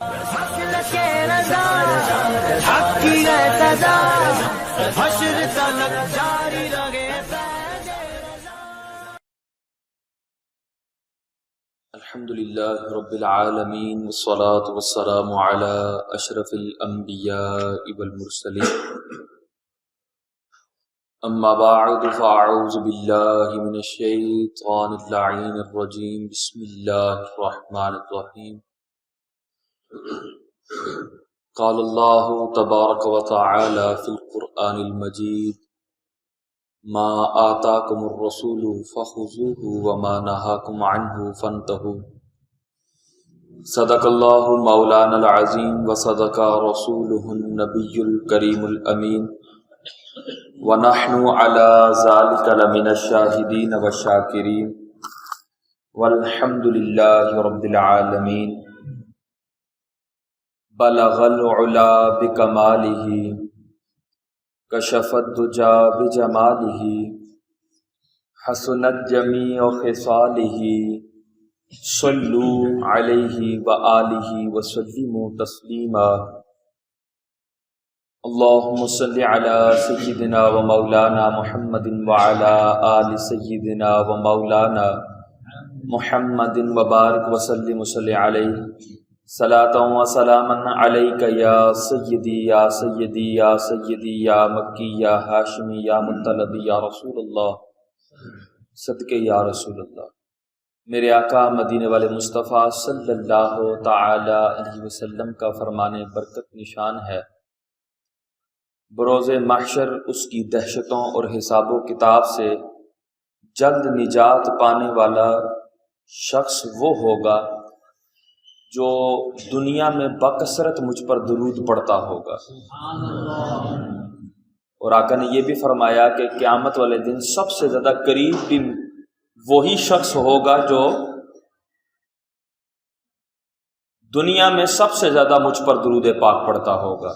الحمد للہ رب العالمین والصلاة والسلام علی اشرف الانبیاء والمرسلین اما بعد فاعوذ باللہ من الشیطان اللعین الرجیم بسم اللہ الرحمن الرحیم قال اللہ تبارک وتعالی فی القرآن المجید ما آتاکم الرسول فخذوه وما نهاکم عنه فانتهوا صدق اللہ مولانا العظیم وصدق رسوله النبی الکریم الامین ونحن على ذلك لمن الشاہدین والشاکرین والحمد للہ رب العالمین بلغ العلا بکمالہ کشف الدجا بجمالہ حسنت جمیع خصالہ صلوا علیہ وآلہ وسلموا تسلیما اللہم صل علی سیدنا و مولانا محمد وعلی آل سیدنا و مولانا محمد وبارک وسلم وصلی علیہ صلاۃ و سلاما علیک یا سیدی یا سیدی یا سیدی یا مکی یا ہاشمی یا مطلبی یا رسول اللہ صدقے یا رسول اللہ۔ میرے آقا مدینے والے مصطفیٰ صلی اللہ تعالی علیہ وسلم کا فرمان برکت نشان ہے، بروز محشر اس کی دہشتوں اور حساب و کتاب سے جلد نجات پانے والا شخص وہ ہوگا جو دنیا میں بکثرت مجھ پر درود پڑھتا ہوگا۔ اور آقا نے یہ بھی فرمایا کہ قیامت والے دن سب سے زیادہ قریب بھی وہی شخص ہوگا جو دنیا میں سب سے زیادہ مجھ پر درود پاک پڑھتا ہوگا۔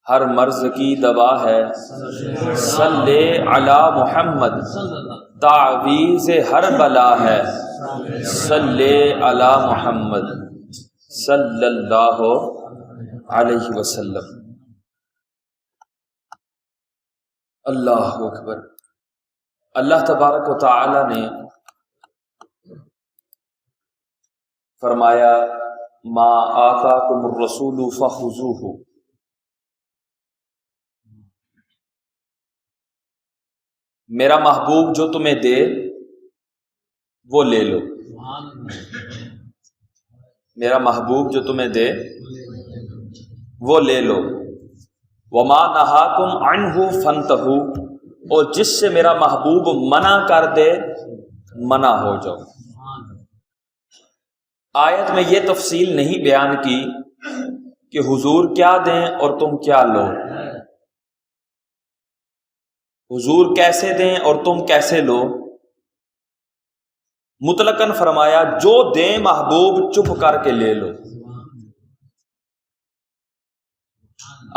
ہر مرض کی دوا ہے صلی علی محمد، تعویذ ہر بلا ہے صلی علی محمد صلی اللہ علیہ وسلم۔ اللہ اکبر۔ اللہ تبارک و تعالی نے فرمایا ما آتاکم الرسول فخذوہ، میرا محبوب جو تمہیں دے وہ لے لو، میرا محبوب جو تمہیں دے وہ لے لو، وما نہاکم عنہ فانتہوا، اور جس سے میرا محبوب منع کر دے منع ہو جاؤ۔ آیت میں یہ تفصیل نہیں بیان کی کہ حضور کیا دیں اور تم کیا لو، حضور کیسے دیں اور تم کیسے لو، مطلقاً فرمایا جو دیں محبوب چپ کر کے لے لو۔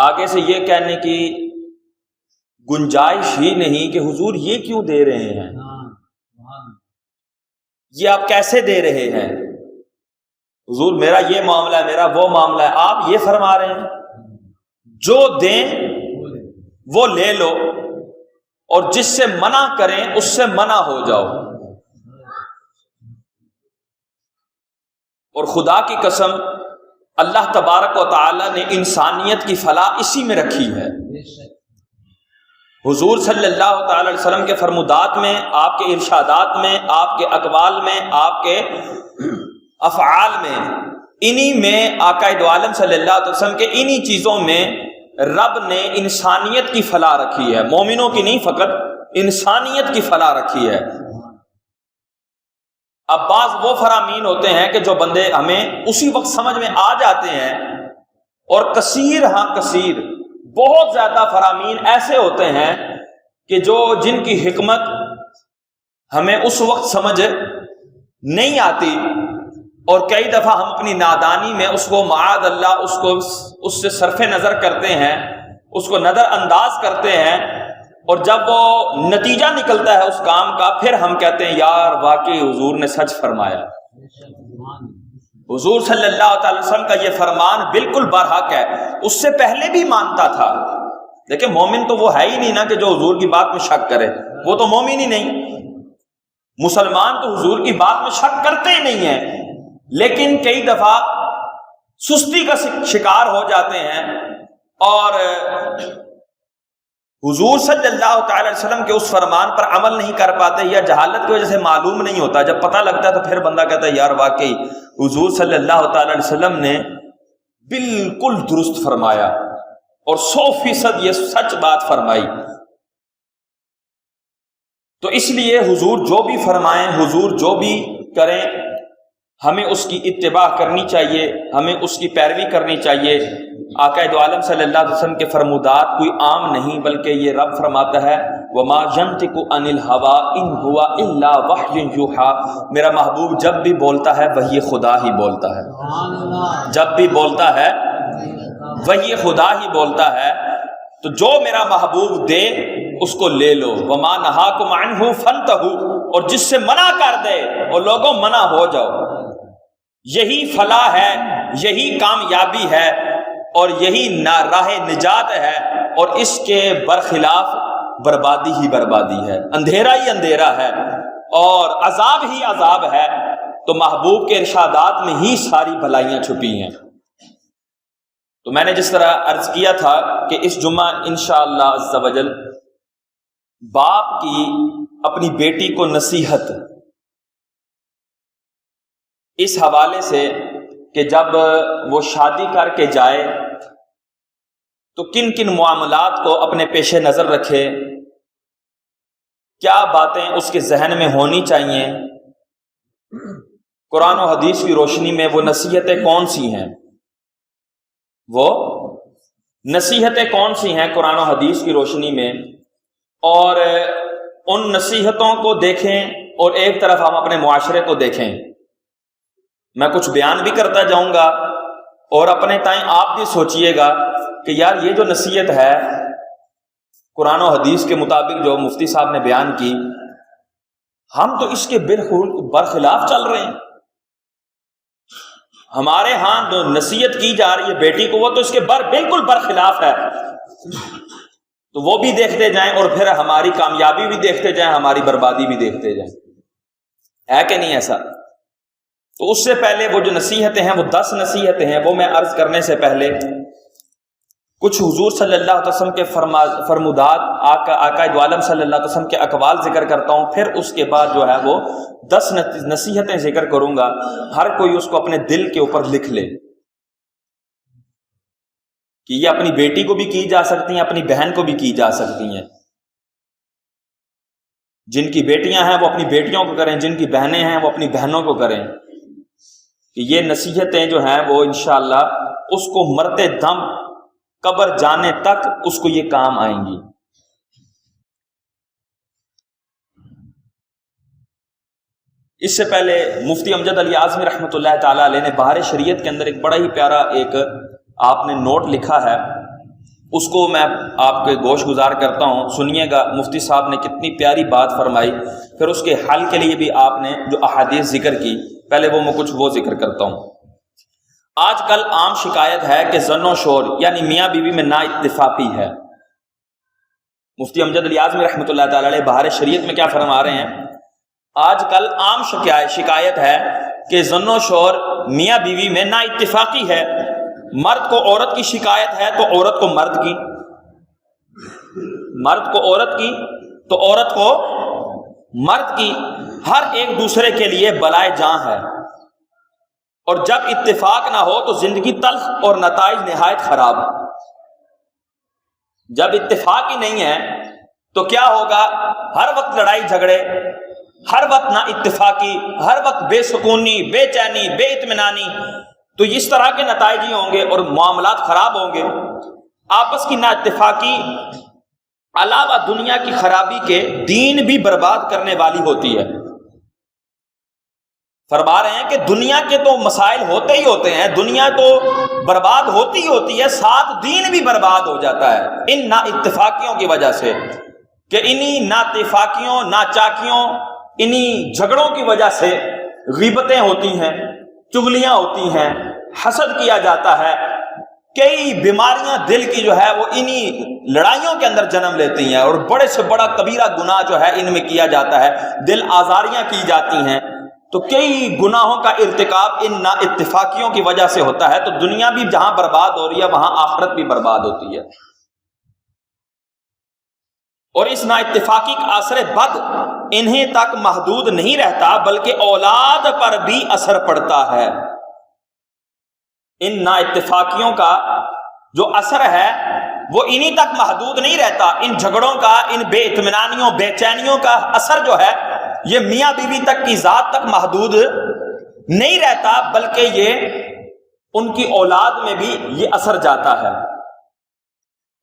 آگے سے یہ کہنے کی گنجائش ہی نہیں کہ حضور یہ کیوں دے رہے ہیں، یہ آپ کیسے دے رہے ہیں، حضور میرا یہ معاملہ ہے، میرا وہ معاملہ ہے، آپ یہ فرما رہے ہیں جو دیں وہ لے لو اور جس سے منع کریں اس سے منع ہو جاؤ۔ اور خدا کی قسم اللہ تبارک و تعالی نے انسانیت کی فلاح اسی میں رکھی ہے۔ حضور صلی اللہ تعالی علیہ وسلم کے فرمودات میں، آپ کے ارشادات میں، آپ کے اقوال میں، آپ کے افعال میں، انہی میں آقا دو عالم صلی اللہ علیہ وسلم کے انہی چیزوں میں رب نے انسانیت کی فلاح رکھی ہے، مومنوں کی نہیں، فقط انسانیت کی فلاح رکھی ہے۔ اب بعض وہ فرامین ہوتے ہیں کہ جو بندے ہمیں اسی وقت سمجھ میں آ جاتے ہیں، اور کثیر کثیر بہت زیادہ فرامین ایسے ہوتے ہیں کہ جن کی حکمت ہمیں اس وقت سمجھ نہیں آتی، اور کئی دفعہ ہم اپنی نادانی میں اس کو معاذ اللہ اس سے صرف نظر کرتے ہیں، اس کو نظر انداز کرتے ہیں، اور جب وہ نتیجہ نکلتا ہے اس کام کا، پھر ہم کہتے ہیں یار واقعی حضور نے سچ فرمایا، حضور صلی اللہ تعالی وسلم کا یہ فرمان بالکل برحق ہے، اس سے پہلے بھی مانتا تھا۔ دیکھیں مومن تو وہ ہے ہی نہیں نا کہ جو حضور کی بات میں شک کرے، وہ تو مومن ہی نہیں۔ مسلمان تو حضور کی بات میں شک کرتے ہی نہیں ہیں، لیکن کئی دفعہ سستی کا شکار ہو جاتے ہیں اور حضور صلی اللہ تعالی علیہ وسلم کے اس فرمان پر عمل نہیں کر پاتے، یا جہالت کی وجہ سے معلوم نہیں ہوتا۔ جب پتہ لگتا ہے تو پھر بندہ کہتا ہے یار واقعی حضور صلی اللہ تعالی علیہ وسلم نے بالکل درست فرمایا اور 100% یہ سچ بات فرمائی۔ تو اس لیے حضور جو بھی فرمائیں، حضور جو بھی کریں، ہمیں اس کی اتباع کرنی چاہیے، ہمیں اس کی پیروی کرنی چاہیے۔ آقا دو عالم صلی اللہ علیہ وسلم کے فرمودات کوئی عام نہیں، بلکہ یہ رب فرماتا ہے وَمَا يَنطِقُ عَنِ الْهَوَىٰ إِنْ هُوَ إِلَّا وَحْيٌ يُوحَىٰ۔ میرا محبوب جب بھی بولتا ہے وحی خدا ہی بولتا ہے، جب بھی بولتا ہے وحی خدا ہی بولتا ہے۔ تو جو میرا محبوب دے اس کو لے لو، وَمَا نَهَاكُمْ عَنْهُ فَانْتَهُوا، اور جس سے منع کر دے اور لوگوں منع ہو جاؤ۔ یہی فلاح ہے، یہی کامیابی ہے اور یہی راہ نجات ہے، اور اس کے برخلاف بربادی ہی بربادی ہے، اندھیرا ہی اندھیرا ہے اور عذاب ہی عذاب ہے۔ تو محبوب کے ارشادات میں ہی ساری بھلائیاں چھپی ہیں۔ تو میں نے جس طرح عرض کیا تھا کہ اس جمعہ انشاءاللہ عز و جل باپ کی اپنی بیٹی کو نصیحت، اس حوالے سے کہ جب وہ شادی کر کے جائے تو کن کن معاملات کو اپنے پیش نظر رکھے، کیا باتیں اس کے ذہن میں ہونی چاہیے، قرآن و حدیث کی روشنی میں وہ نصیحتیں کون سی ہیں، وہ نصیحتیں کون سی ہیں قرآن و حدیث کی روشنی میں، اور ان نصیحتوں کو دیکھیں اور ایک طرف ہم اپنے معاشرے کو دیکھیں۔ میں کچھ بیان بھی کرتا جاؤں گا اور اپنے تائیں آپ بھی سوچئے گا کہ یار یہ جو نصیحت ہے قرآن و حدیث کے مطابق جو مفتی صاحب نے بیان کی، ہم تو اس کے برخلاف چل رہے ہیں۔ ہمارے ہاں جو نصیحت کی جا رہی ہے بیٹی کو، وہ تو اس کے بالکل برخلاف ہے۔ تو وہ بھی دیکھتے جائیں اور پھر ہماری کامیابی بھی دیکھتے جائیں، ہماری بربادی بھی دیکھتے جائیں، ہے کہ نہیں ایسا؟ تو اس سے پہلے وہ جو نصیحتیں ہیں، وہ 10 نصیحتیں ہیں، وہ میں عرض کرنے سے پہلے کچھ حضور صلی اللہ علیہ وسلم کے فرمودات، آقا دو عالم صلی اللہ علیہ وسلم کے اقوال ذکر کرتا ہوں، پھر اس کے بعد جو ہے وہ 10 نصیحتیں ذکر کروں گا۔ ہر کوئی اس کو اپنے دل کے اوپر لکھ لے کہ یہ اپنی بیٹی کو بھی کی جا سکتی ہیں، اپنی بہن کو بھی کی جا سکتی ہیں۔ جن کی بیٹیاں ہیں وہ اپنی بیٹیوں کو کریں، جن کی بہنیں ہیں وہ اپنی بہنوں کو کریں، کہ یہ نصیحتیں جو ہیں وہ انشاءاللہ اس کو مرتے دم قبر جانے تک اس کو یہ کام آئیں گی۔ اس سے پہلے مفتی امجد علی اعظمی رحمۃ اللہ تعالی علیہ نے بہار شریعت کے اندر ایک بڑا ہی پیارا ایک آپ نے نوٹ لکھا ہے، اس کو میں آپ کے گوش گزار کرتا ہوں، سنیے گا۔ مفتی صاحب نے کتنی پیاری بات فرمائی، پھر اس کے حل کے لیے بھی آپ نے جو احادیث ذکر کی، پہلے میں کچھ وہ ذکر کرتا ہوں۔ آج کل عام شکایت ہے کہ زن و شور یعنی میاں بیوی میں نا اتفاقی ہے۔ مفتی امجد علی اعظمی رحمۃ اللہ تعالی علیہ بہار شریعت میں کیا فرما رہے ہیں؟ آج کل عام شکایت ہے کہ زن و شور میاں بیوی میں نا اتفاقی ہے۔ مرد کو عورت کی شکایت ہے تو عورت کو مرد کی، مرد کو عورت کی تو عورت کو مرد کی، ہر ایک دوسرے کے لیے بلائے جاں ہے، اور جب اتفاق نہ ہو تو زندگی تلخ اور نتائج نہایت خراب۔ جب اتفاق ہی نہیں ہے تو کیا ہوگا؟ ہر وقت لڑائی جھگڑے، ہر وقت نا اتفاقی، ہر وقت بے سکونی، بے چینی، بے اطمینانی، تو اس طرح کے نتائج ہی ہوں گے اور معاملات خراب ہوں گے۔ آپس کی نا اتفاقی علاوہ دنیا کی خرابی کے دین بھی برباد کرنے والی ہوتی ہے۔ فرما رہے ہیں کہ دنیا کے تو مسائل ہوتے ہی ہوتے ہیں، دنیا تو برباد ہوتی ہی ہوتی ہے، ساتھ دین بھی برباد ہو جاتا ہے ان نا اتفاقیوں کی وجہ سے، کہ انہی نا اتفاقیوں، نا چاکیوں، انہی جھگڑوں کی وجہ سے غیبتیں ہوتی ہیں، چغلیاں ہوتی ہیں، حسد کیا جاتا ہے، کئی بیماریاں دل کی جو ہے وہ انہی لڑائیوں کے اندر جنم لیتی ہیں، اور بڑے سے بڑا کبیرہ گناہ جو ہے ان میں کیا جاتا ہے، دل آزاریاں کی جاتی ہیں۔ تو کئی گناہوں کا ارتکاب ان نا اتفاقیوں کی وجہ سے ہوتا ہے، تو دنیا بھی جہاں برباد ہو رہی ہے وہاں آخرت بھی برباد ہوتی ہے۔ اور اس نا اتفاقی کا اثر بد انہیں تک محدود نہیں رہتا، بلکہ اولاد پر بھی اثر پڑتا ہے۔ ان نا اتفاقیوں کا جو اثر ہے وہ انہی تک محدود نہیں رہتا، ان جھگڑوں کا، ان بے اطمینانیوں، بے چینیوں کا اثر جو ہے یہ میاں بیوی تک کی ذات تک محدود نہیں رہتا، بلکہ یہ ان کی اولاد میں بھی یہ اثر جاتا ہے۔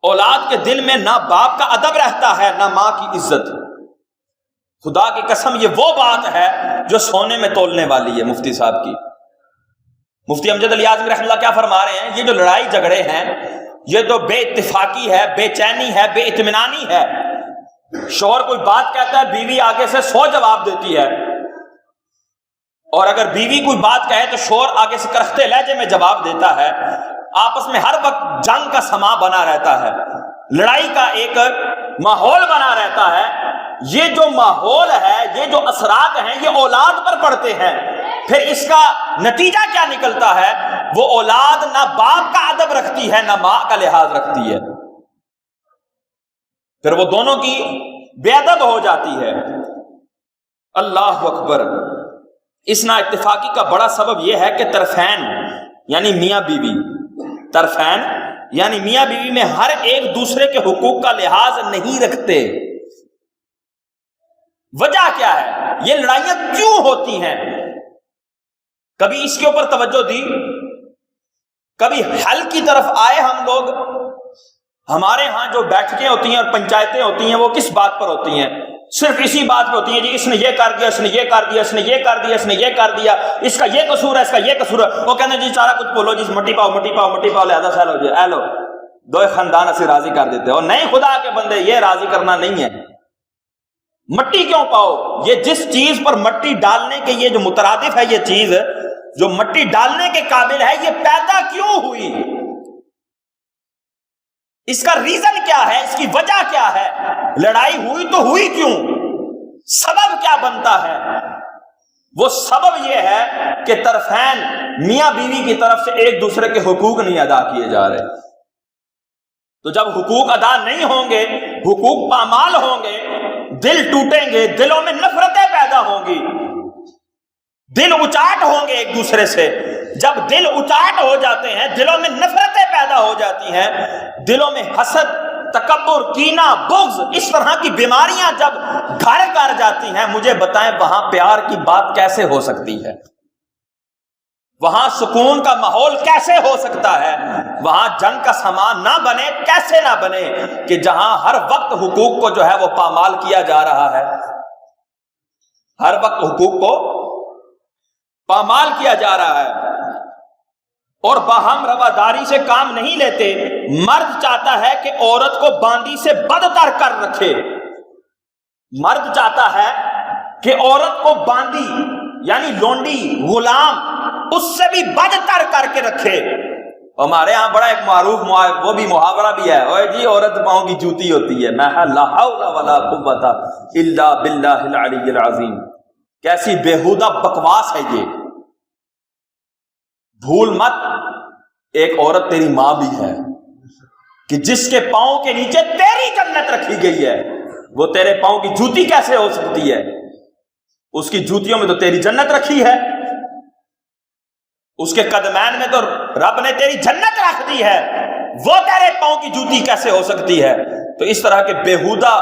اولاد کے دل میں نہ باپ کا ادب رہتا ہے نہ ماں کی عزت۔ خدا کی قسم یہ وہ بات ہے جو سونے میں تولنے والی ہے۔ مفتی صاحب کی، مفتی امجد علی اعظمی رحمہ اللہ کیا فرما رہے ہیں؟ یہ جو لڑائی جھگڑے ہیں، یہ تو بے اتفاقی ہے، بے چینی ہے، بے اطمینانی ہے۔ شوہر کوئی بات کہتا ہے، بیوی آگے سے 100 جواب دیتی ہے، اور اگر بیوی کوئی بات کہے تو شوہر آگے سے کرختے لہجے میں جواب دیتا ہے۔ آپس میں ہر وقت جنگ کا سما بنا رہتا ہے، لڑائی کا ایک ماحول بنا رہتا ہے۔ یہ جو ماحول ہے، یہ جو اثرات ہیں، یہ اولاد پر پڑتے ہیں۔ پھر اس کا نتیجہ کیا نکلتا ہے؟ وہ اولاد نہ باپ کا ادب رکھتی ہے نہ ماں کا لحاظ رکھتی ہے، پھر وہ دونوں کی بے ادب ہو جاتی ہے۔ اللہ اکبر۔ اس نا اتفاقی کا بڑا سبب یہ ہے کہ طرفین یعنی میاں بیوی، طرفین یعنی میاں بیوی میں ہر ایک دوسرے کے حقوق کا لحاظ نہیں رکھتے۔ وجہ کیا ہے؟ یہ لڑائیاں کیوں ہوتی ہیں؟ کبھی اس کے اوپر توجہ دی، کبھی حل کی طرف آئے ہم لوگ؟ ہمارے ہاں جو بیٹھکیں ہوتی ہیں اور پنچایتیں ہوتی ہیں وہ کس بات پر ہوتی ہیں؟ صرف اسی بات پہ ہوتی ہیں، جی اس نے یہ کر دیا، اس نے یہ کر دیا، اس نے یہ کر دیا، اس نے یہ کر دیا، اس کا یہ قصور ہے، اس کا یہ قصور ہے۔ وہ کہتے ہیں جی سارا کچھ بولو، جی مٹی پاؤ مٹی پاؤ مٹی پاؤ، لہذا سیل ہو جائے، اے لو دو خاندان اسے راضی کر دیتے ہو۔ نہیں خدا کے بندے، یہ راضی کرنا نہیں ہے۔ مٹی کیوں پاؤ؟ یہ جس چیز پر مٹی ڈالنے کے یہ جو مترادف ہے، یہ چیز جو مٹی ڈالنے کے قابل ہے، یہ پیدا کیوں ہوئی؟ اس کا ریزن کیا ہے؟ اس کی وجہ کیا ہے؟ لڑائی ہوئی تو ہوئی کیوں؟ سبب کیا بنتا ہے؟ وہ سبب یہ ہے کہ طرفین میاں بیوی کی طرف سے ایک دوسرے کے حقوق نہیں ادا کیے جا رہے۔ تو جب حقوق ادا نہیں ہوں گے، حقوق پامال ہوں گے، دل ٹوٹیں گے، دلوں میں نفرتیں پیدا ہوں گی، دل اچاٹ ہوں گے ایک دوسرے سے۔ جب دل اچاٹ ہو جاتے ہیں، دلوں میں نفرتیں پیدا ہو جاتی ہیں، دلوں میں حسد، تکبر، کینہ، بغض، اس طرح کی بیماریاں جب گھر کر جاتی ہیں، مجھے بتائیں وہاں پیار کی بات کیسے ہو سکتی ہے؟ وہاں سکون کا ماحول کیسے ہو سکتا ہے؟ وہاں جنگ کا سامان نہ بنے، کیسے نہ بنے کہ جہاں ہر وقت حقوق کو جو ہے وہ پامال کیا جا رہا ہے، ہر وقت حقوق کو پامال کیا جا رہا ہے، اور باہم رواداری سے کام نہیں لیتے۔ مرد چاہتا ہے کہ عورت کو باندی سے بدتر کر رکھے، مرد چاہتا ہے کہ عورت کو باندی یعنی لونڈی، غلام، اس سے بھی بدتر کر کے رکھے۔ ہمارے ہاں بڑا ایک معروف وہ بھی محاورہ بھی ہے، اوے جی عورت پاؤں کی جوتی ہوتی ہے۔ میں لا حول ولا قوت الا باللہ العلی العظیم۔ کیسی بےہودہ بکواس ہے یہ۔ بھول مت ایک عورت تیری ماں بھی ہے، کہ جس کے پاؤں کے نیچے تیری جنت رکھی گئی ہے، وہ تیرے پاؤں کی جوتی کیسے ہو سکتی ہے؟ اس کی جوتیوں میں تو تیری جنت رکھی ہے، اس کے قدمین میں تو رب نے تیری جنت رکھ دی ہے، وہ تیرے پاؤں کی جوتی کیسے ہو سکتی ہے؟ تو اس طرح کے بےہودہ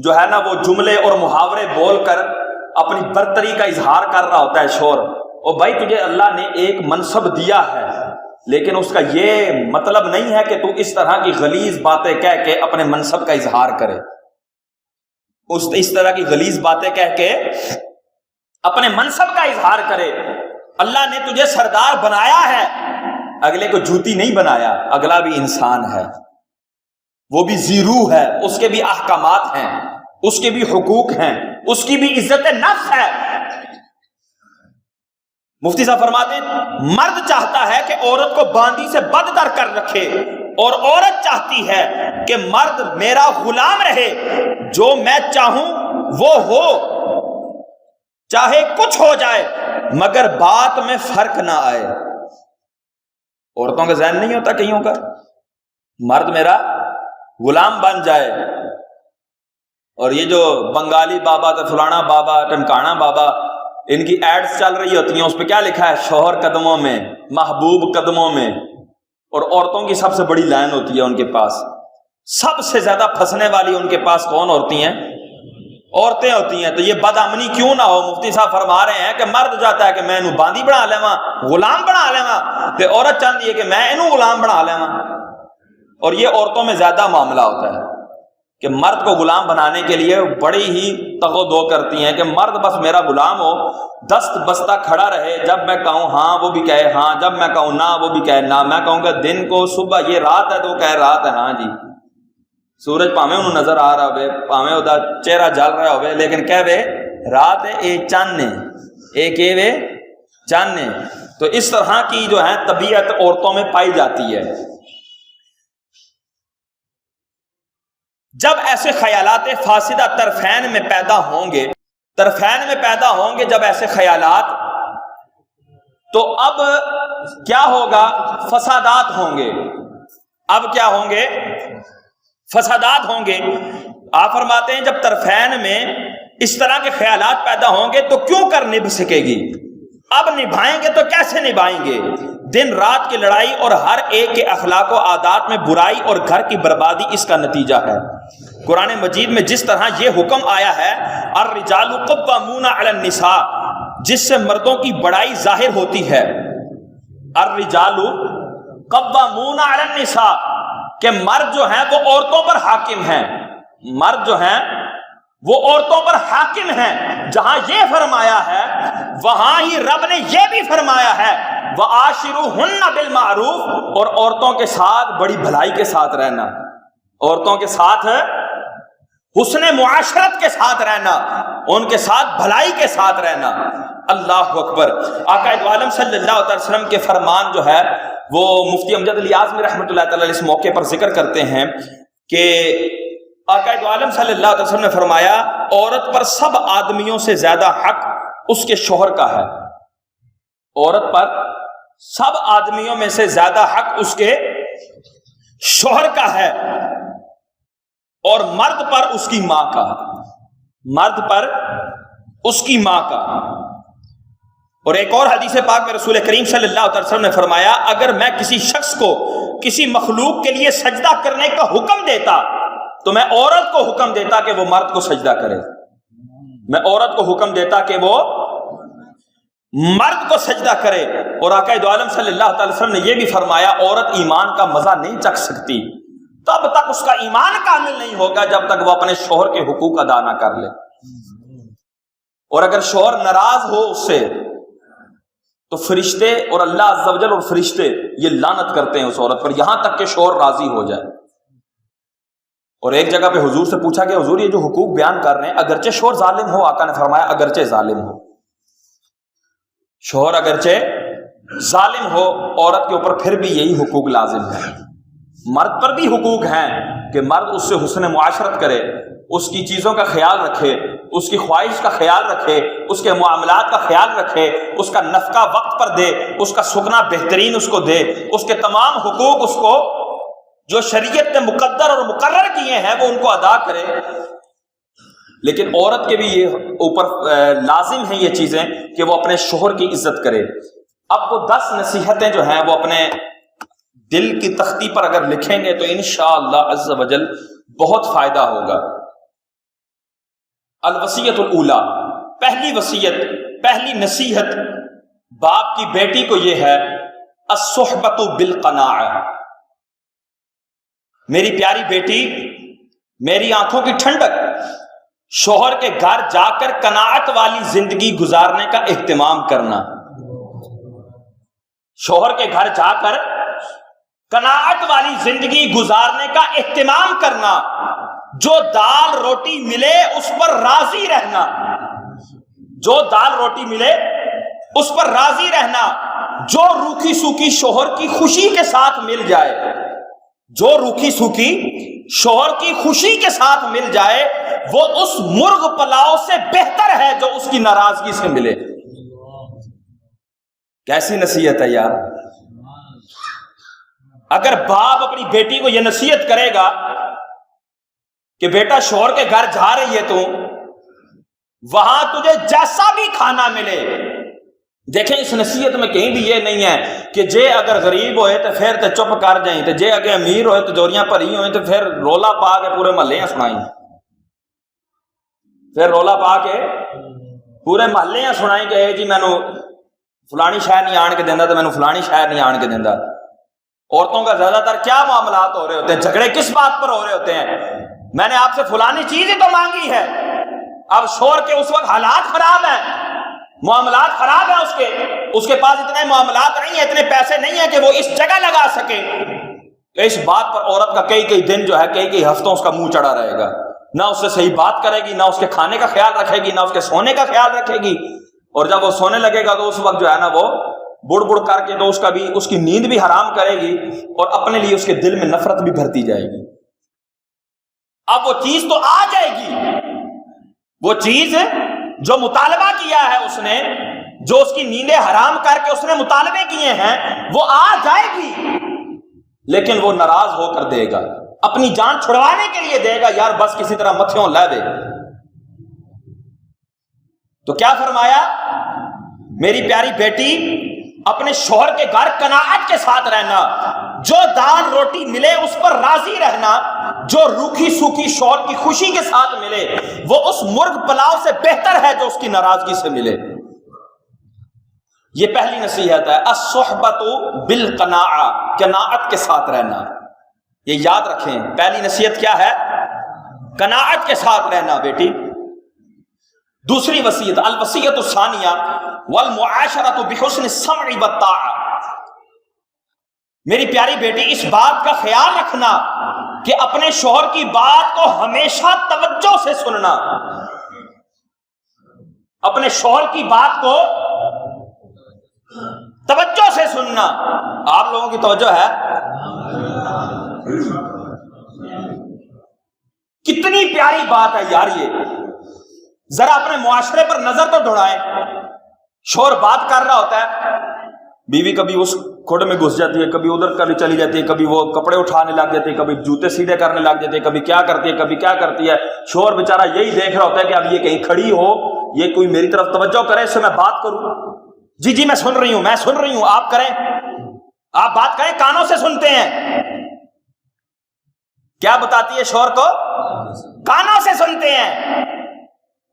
جو ہے نا وہ جملے اور محاورے بول کر اپنی برتری کا اظہار کر رہا ہوتا ہے شور۔ اور بھائی تجھے اللہ نے ایک منصب دیا ہے، لیکن اس کا یہ مطلب نہیں ہے کہ تو اس طرح کی غلیظ باتیں کہہ کے اپنے منصب کا اظہار کرے، اس طرح کی غلیظ باتیں کہہ کے اپنے منصب کا اظہار کرے۔ اللہ نے تجھے سردار بنایا ہے، اگلے کو جوتی نہیں بنایا، اگلا بھی انسان ہے، وہ بھی ذی روح ہے، اس کے بھی احکامات ہیں، اس کے بھی حقوق ہیں، اس کی بھی عزت نفس ہے۔ مفتی صاحب فرماتے ہیں مرد چاہتا ہے کہ عورت کو باندی سے بدتر کر رکھے، اور عورت چاہتی ہے کہ مرد میرا غلام رہے، جو میں چاہوں وہ ہو، چاہے کچھ ہو جائے مگر بات میں فرق نہ آئے۔ عورتوں کا ذہن نہیں ہوتا کئیوں کا، مرد میرا غلام بن جائے۔ اور یہ جو بنگالی بابا تو فلانا بابا ٹمکانا بابا، ان کی ایڈز چل رہی ہوتی ہیں، اس پہ کیا لکھا ہے؟ شوہر قدموں میں، محبوب قدموں میں۔ اور عورتوں کی سب سے بڑی لائن ہوتی ہے ان کے پاس، سب سے زیادہ پھنسنے والی ان کے پاس کون ہوتی ہیں؟ عورتیں ہوتی ہیں۔ تو یہ بدامنی کیوں نہ ہو، مفتی صاحب فرما رہے ہیں کہ مرد چاہتا ہے کہ میں انہوں باندی بنا لیواں، غلام بنا لیواں، تے عورت چاہتی ہے کہ میں انہوں غلام بنا لیواں۔ اور یہ عورتوں میں زیادہ معاملہ ہوتا ہے کہ مرد کو غلام بنانے کے لیے بڑی ہی تگ و دو کرتی ہیں کہ مرد بس میرا غلام ہو، دست بستہ کھڑا رہے، جب میں کہوں ہاں وہ بھی کہے ہاں، جب میں کہوں نہ وہ بھی کہے نہ، میں کہوں گا دن کو صبح یہ رات ہے تو وہ کہے رات ہے ہاں جی، سورج پاویں انہوں نظر آ رہا ہوئے، پاویں ادا چہرہ جل رہا ہوئے، لیکن کہہ وے رات ہے اے چاند نے، اے کہ وے چاند نے۔ تو اس طرح کی جو ہے طبیعت عورتوں میں پائی جاتی ہے۔ جب ایسے خیالات فاسدہ طرفین میں پیدا ہوں گے، جب ایسے خیالات، تو اب کیا ہوگا؟ فسادات ہوں گے۔ اب کیا ہوں گے؟ فسادات ہوں گے۔ آپ فرماتے ہیں جب طرفین میں اس طرح کے خیالات پیدا ہوں گے تو کیوں کر نبھ سکے گی؟ اب نبھائیں گے تو کیسے نبھائیں گے؟ دن رات کی لڑائی اور ہر ایک کے اخلاق و عادات میں برائی اور گھر کی بربادی اس کا نتیجہ ہے۔ قرآن مجید میں جس طرح یہ حکم آیا ہے الرجال قوامون علی النساء، جس سے مردوں کی بڑائی ظاہر ہوتی ہے، الرجال قوامون علی النساء، کہ مرد جو ہیں وہ عورتوں پر حاکم ہیں، مرد جو ہیں وہ عورتوں پر حاکم ہیں۔ جہاں یہ فرمایا ہے وہاں ہی رب نے یہ بھی فرمایا ہے وَعَاشِرُوهُنَّ بِالْمَعْرُوفِ، اور عورتوں کے ساتھ بڑی بھلائی کے ساتھ رہنا، عورتوں کے ساتھ حسن معاشرت کے ساتھ رہنا، ان کے ساتھ بھلائی کے ساتھ رہنا۔ اللہ اکبر۔ آقا دو عالم صلی اللہ علیہ وسلم کے فرمان جو ہے وہ مفتی امجد علی اعظمی رحمۃ اللہ تعالی اس موقع پر ذکر کرتے ہیں کہ آقا دو عالم صلی اللہ علیہ وسلم نے فرمایا عورت پر سب آدمیوں سے زیادہ حق اس کے شوہر کا ہے، عورت پر سب آدمیوں میں سے زیادہ حق اس کے شوہر کا ہے، اور مرد پر اس کی ماں کا، مرد پر اس کی ماں کا۔ اور ایک اور حدیث پاک میں رسول کریم صلی اللہ علیہ وسلم نے فرمایا اگر میں کسی شخص کو کسی مخلوق کے لیے سجدہ کرنے کا حکم دیتا تو میں عورت کو حکم دیتا کہ وہ مرد کو سجدہ کرے، میں عورت کو حکم دیتا کہ وہ مرد کو سجدہ کرے۔ اور آقا دو عالم صلی اللہ علیہ وسلم نے یہ بھی فرمایا عورت ایمان کا مزہ نہیں چکھ سکتی تب تک اس کا ایمان کامل نہیں ہوگا جب تک وہ اپنے شوہر کے حقوق ادا نہ کر لے۔ اور اگر شوہر ناراض ہو اس سے تو فرشتے اور اللہ عز و جل اور فرشتے یہ لعنت کرتے ہیں اس عورت پر یہاں تک کہ شوہر راضی ہو جائے۔ اور ایک جگہ پہ حضور سے پوچھا کہ حضور یہ جو حقوق بیان کر رہے ہیں اگرچہ شوہر ظالم ہو، آقا نے فرمایا اگرچہ ظالم ہو، شوہر اگرچہ ظالم ہو عورت کے اوپر پھر بھی یہی حقوق لازم ہے۔ مرد پر بھی حقوق ہیں کہ مرد اس سے حسن معاشرت کرے، اس کی چیزوں کا خیال رکھے، اس کی خواہش کا خیال رکھے، اس کے معاملات کا خیال رکھے، اس کا نفقہ وقت پر دے، اس کا سکنا بہترین اس کو دے، اس کے تمام حقوق اس کو جو شریعت نے مقدر اور مقرر کیے ہیں وہ ان کو ادا کرے۔ لیکن عورت کے بھی یہ اوپر لازم ہیں یہ چیزیں کہ وہ اپنے شوہر کی عزت کرے۔ اب وہ 10 نصیحتیں جو ہیں وہ اپنے دل کی تختی پر اگر لکھیں گے تو انشاءاللہ عز و جل بہت فائدہ ہوگا۔ الوصیت الاولی، پہلی وصیت، پہلی نصیحت باپ کی بیٹی کو یہ ہے الصحبۃ بالقناعہ۔ میری پیاری بیٹی، میری آنکھوں کی ٹھنڈک، شوہر کے گھر جا کر قناعت والی زندگی گزارنے کا اہتمام کرنا، شوہر کے گھر جا کر قناعت والی زندگی گزارنے کا اہتمام کرنا، جو دال روٹی ملے اس پر راضی رہنا، جو دال روٹی ملے اس پر راضی رہنا جو روکھی سوکھی شوہر کی خوشی کے ساتھ مل جائے، جو روکھی سوکھی شوہر کی خوشی کے ساتھ مل جائے وہ اس مرغ پلاؤ سے بہتر ہے جو اس کی ناراضگی سے ملے۔ کیسی نصیحت ہے یار! اگر باپ اپنی بیٹی کو یہ نصیحت کرے گا کہ بیٹا شوہر کے گھر جا رہی ہے تو وہاں تجھے جیسا بھی کھانا ملے، دیکھیں اس نصیحت میں کہیں بھی یہ نہیں ہے کہ جے اگر غریب ہوئے تو پھر تے چپ کر جائیں، تے جے اگر امیر ہوئے تو جوریاں بھری ہوئے تو پھر رولا پا کے پورے محلے سنائیں، پھر رولا پا کے پورے محلے سنائیں کہ جی مینو فلانی شہر نہیں آن کے دینا تو مینو فلانی شہر نہیں آن کے دینا۔ عورتوں کا زیادہ تر کیا معاملات ہو رہے ہوتے ہیں، جھگڑے کس بات پر ہو رہے ہوتے ہیں؟ میں نے آپ سے فلانی چیز ہی تو مانگی ہے، اب شوہر کے اس وقت حالات خراب ہیں، معاملات خراب ہیں، اس کے پاس اتنے معاملات نہیں ہیں، اتنے پیسے نہیں ہیں کہ وہ اس جگہ لگا سکے، اس بات پر عورت کا کئی دن جو ہے کئی ہفتوں اس کا منہ چڑھا رہے گا، نہ اس سے صحیح بات کرے گی، نہ اس کے کھانے کا خیال رکھے گی، نہ اس کے سونے کا خیال رکھے گی، اور جب وہ سونے لگے گا تو اس وقت جو ہے نا وہ بڑ بڑ کر کے تو اس کی نیند بھی حرام کرے گی اور اپنے لیے اس کے دل میں نفرت بھی بھرتی جائے گی۔ اب وہ چیز تو آ جائے گی، وہ چیز جو مطالبہ کیا ہے اس نے، جو اس کی نیندیں حرام کر کے اس نے مطالبے کیے ہیں وہ آ جائے گی، لیکن وہ ناراض ہو کر دے گا، اپنی جان چھڑوانے کے لیے دے گا، یار بس کسی طرح متھیوں لے دے۔ تو کیا فرمایا؟ میری پیاری بیٹی اپنے شوہر کے گھر قناعت کے ساتھ رہنا، جو دال روٹی ملے اس پر راضی رہنا، جو روکھی سوکھی شوہر کی خوشی کے ساتھ ملے وہ اس مرغ پلاؤ سے بہتر ہے جو اس کی ناراضگی سے ملے۔ یہ پہلی نصیحت ہے، الصحبۃ بالقناعہ، قناعت کے ساتھ رہنا، یہ یاد رکھیں۔ پہلی نصیحت کیا ہے؟ قناعت کے ساتھ رہنا بیٹی۔ دوسری وصیت، الوصیۃ الثانیہ والمعاشرۃ بحسن السمع والطاعہ، میری پیاری بیٹی اس بات کا خیال رکھنا کہ اپنے شوہر کی بات کو ہمیشہ توجہ سے سننا، اپنے شوہر کی بات کو توجہ سے سننا۔ آپ لوگوں کی توجہ ہے؟ کتنی پیاری بات ہے یار یہ، ذرا اپنے معاشرے پر نظر تو دوڑائیں۔ شوہر بات کر رہا ہوتا ہے، بیوی کبھی اس کھوڑ میں گھس جاتی ہے، کبھی ادھر کبھی چلی جاتی ہے، کبھی وہ کپڑے اٹھانے لگ جاتی ہے، کبھی جوتے سیدھے کرنے لگ جاتی ہے، کبھی کیا کرتی ہے، کبھی کیا کرتی ہے۔ شوہر بیچارہ یہی دیکھ رہا ہوتا ہے کہ اب یہ کہیں کھڑی ہو، یہ کوئی میری طرف توجہ کرے، اس سے میں بات کروں۔ جی میں سن رہی ہوں، میں سن رہی ہوں، آپ کریں، آپ بات کریں، کانوں سے سنتے ہیں۔ کیا بتاتی ہے شوہر کو؟ کانوں سے سنتے ہیں۔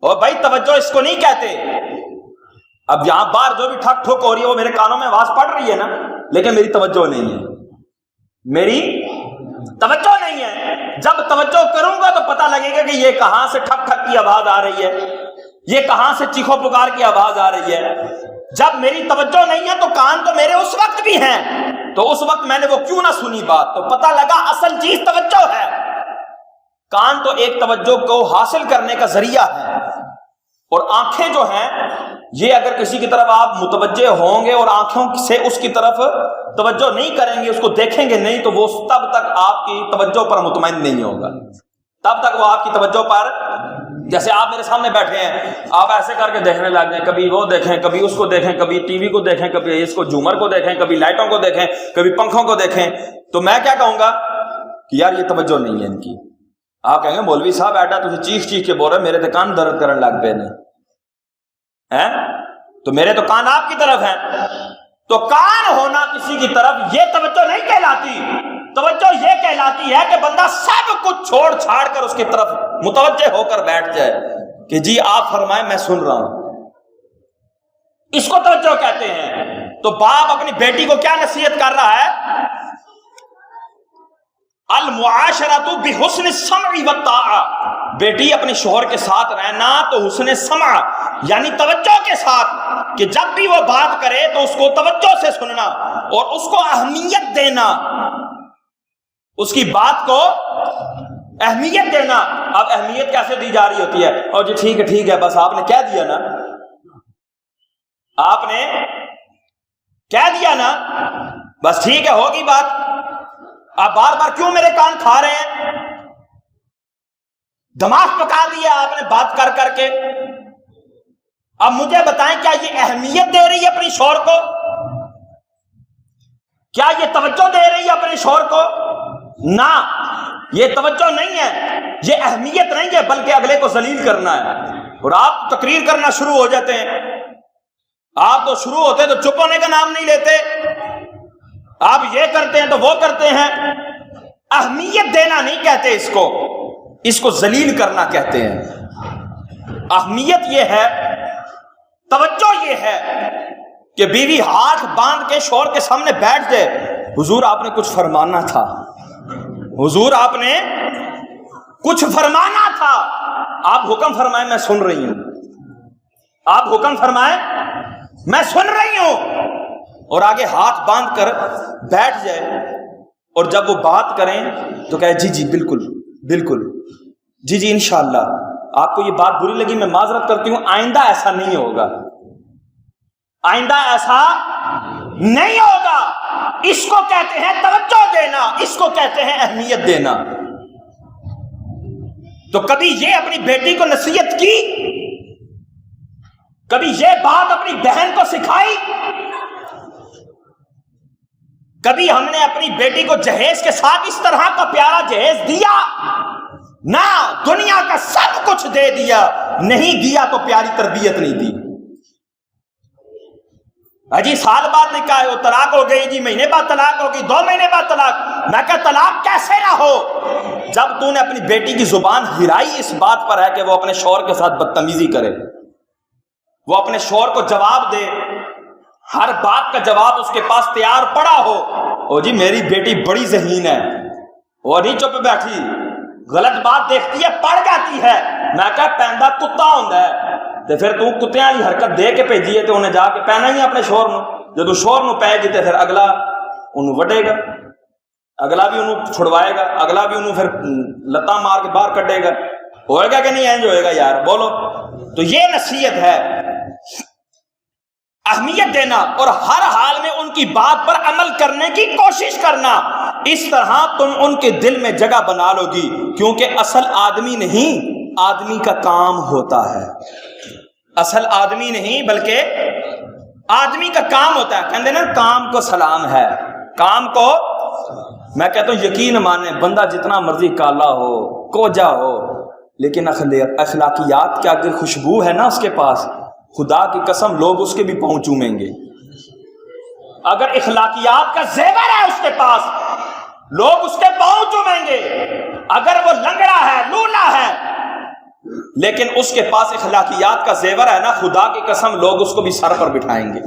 اور بھائی توجہ اس کو نہیں کہتے۔ اب یہاں باہر جو بھی ٹھک ٹھک ہو رہی ہے وہ میرے کانوں میں آواز پڑ رہی ہے نا، لیکن میری توجہ نہیں ہے، میری توجہ نہیں ہے۔ جب توجہ کروں گا تو پتہ لگے گا کہ یہ کہاں سے ٹھک ٹھک کی آواز آ رہی ہے، یہ کہاں سے چیخو پکار کی آواز آ رہی ہے۔ جب میری توجہ نہیں ہے تو کان تو میرے اس وقت بھی ہیں، تو اس وقت میں نے وہ کیوں نہ سنی بات، تو پتہ لگا اصل چیز توجہ ہے۔ کان تو ایک توجہ کو حاصل کرنے کا ذریعہ ہے، اور آنکھیں جو ہیں یہ اگر کسی کی طرف آپ متوجہ ہوں گے اور آنکھوں سے اس کی طرف توجہ نہیں کریں گے، اس کو دیکھیں گے نہیں، تو وہ تب تک آپ کی توجہ پر مطمئن نہیں ہوگا، تب تک وہ آپ کی توجہ پر، جیسے آپ میرے سامنے بیٹھے ہیں، آپ ایسے کر کے دیکھنے لگ جائیں، کبھی وہ دیکھیں، کبھی اس کو دیکھیں، کبھی ٹی وی کو دیکھیں، کبھی اس کو جھومر کو دیکھیں، کبھی لائٹوں کو دیکھیں، کبھی پنکھوں کو دیکھیں، تو میں کیا کہوں گا کہ یار یہ توجہ نہیں ہے ان کی۔ آپ کہیں گے مولوی صاحب ایڈا تجھے چیخ کے بول رہے میرے تو کان درد کرنے لگ پے نے، تو میرے تو کان آپ کی طرف ہیں۔ تو کان ہونا کسی کی طرف یہ توجہ نہیں کہلاتی، توجہ یہ کہلاتی ہے کہ بندہ سب کچھ چھوڑ چھاڑ کر اس کی طرف متوجہ ہو کر بیٹھ جائے کہ جی آپ فرمائیں میں سن رہا ہوں، اس کو توجہ کہتے ہیں۔ تو باپ اپنی بیٹی کو کیا نصیحت کر رہا ہے؟ المعاشرۃ بحسن السمع والطاعہ، بیٹی اپنے شوہر کے ساتھ رہنا تو حسن سمع یعنی توجہ کے ساتھ، کہ جب بھی وہ بات کرے تو اس کو توجہ سے سننا اور اس کو اہمیت دینا، اس کی بات کو اہمیت دینا۔ اب اہمیت کیسے دی جا رہی ہوتی ہے؟ اور جی ٹھیک ہے بس آپ نے کہہ دیا نا، آپ نے کہہ دیا نا، بس ٹھیک ہے، ہوگی بات، آپ بار بار کیوں میرے کان کھا رہے ہیں؟ دماغ پکا دیا آپ نے بات کر کر کے۔ اب مجھے بتائیں، کیا یہ اہمیت دے رہی ہے اپنی شوہر کو؟ کیا یہ توجہ دے رہی ہے اپنے شوہر کو؟ نہ، یہ توجہ نہیں ہے، یہ اہمیت نہیں ہے، بلکہ اگلے کو ذلیل کرنا ہے۔ اور آپ تقریر کرنا شروع ہو جاتے ہیں، آپ تو شروع ہوتے تو چپ ہونے کا نام نہیں لیتے، آپ یہ کرتے ہیں تو وہ کرتے ہیں۔ اہمیت دینا نہیں کہتے اس کو ذلیل کرنا کہتے ہیں۔ اہمیت یہ ہے، توجہ یہ ہے کہ بیوی ہاتھ باندھ کے شوہر کے سامنے بیٹھ جائے، حضور آپ نے کچھ فرمانا تھا، حضور آپ نے کچھ فرمانا تھا، آپ حکم فرمائیں میں سن رہی ہوں، آپ حکم فرمائیں میں سن رہی ہوں، اور آگے ہاتھ باندھ کر بیٹھ جائے، اور جب وہ بات کریں تو کہے جی جی بالکل بالکل، جی جی انشاءاللہ، آپ کو یہ بات بری لگی میں معذرت کرتی ہوں، آئندہ ایسا نہیں ہوگا، آئندہ ایسا نہیں ہوگا۔ اس کو کہتے ہیں توجہ دینا، اس کو کہتے ہیں اہمیت دینا۔ تو کبھی یہ اپنی بیٹی کو نصیحت کی، کبھی یہ بات اپنی بہن کو سکھائی، کبھی ہم نے اپنی بیٹی کو جہیز کے ساتھ اس طرح کا پیارا جہیز دیا؟ نہ، دنیا کا سب کچھ دے دیا، نہیں دیا تو پیاری تربیت نہیں دی۔ جی سال بعد نکاح ہے، وہ طلاق ہو گئی، جی مہینے بعد طلاق ہوگی، 2 مہینے بعد طلاق۔ میں کہا طلاق کیسے نہ ہو جب تو نے اپنی بیٹی کی زبان ہرائی اس بات پر ہے کہ وہ اپنے شوہر کے ساتھ بدتمیزی کرے، وہ اپنے شوہر کو جواب دے، ہر بات کا جواب اس کے پاس تیار پڑا ہو۔ او جی میری بیٹی بڑی ذہین ہے، وہ نہیں چپ بیٹھی، غلط بات دیکھتی ہے پڑ جاتی ہے۔ میں کہا پیندا کتا ہوندا ہے تے پھر تو کتیاں والی حرکت دے کے بھیجی ہے تے انہیں جا کے پہنا ہی اپنے شوہر نو، جدوں شوہر نو پے گی تے پھر اگلا انہوں وڈے گا، اگلا بھی انہوں چھڑوائے گا، اگلا بھی انہوں پھر لتاں مار کے باہر کڈے گا۔ ہوئے گا کہ نہیں اینج ہوئے گا یار بولو؟ تو یہ نصیحت ہے، اہمیت دینا اور ہر حال میں ان کی بات پر عمل کرنے کی کوشش کرنا۔ اس طرح تم ان کے دل میں جگہ بنا لو گی، کیونکہ اصل آدمی نہیں، آدمی کا کام ہوتا ہے، اصل آدمی نہیں بلکہ آدمی کا کام ہوتا ہے۔ کہتے ہیں نا کام کو سلام ہے، کام کو، میں کہتا ہوں یقین مانے بندہ جتنا مرضی کالا ہو کوجا ہو، لیکن اخلاقیات کے اگر خوشبو ہے نا اس کے پاس، خدا کی قسم لوگ اس کے بھی پاؤں چومیں گے۔ اگر اخلاقیات کا زیور ہے اس کے پاس، لوگ اس کے پاؤں چومیں گے۔ اگر وہ لنگڑا ہے، لولا ہے، لیکن اس کے پاس اخلاقیات کا زیور ہے نا، خدا کی قسم لوگ اس کو بھی سر پر بٹھائیں گے۔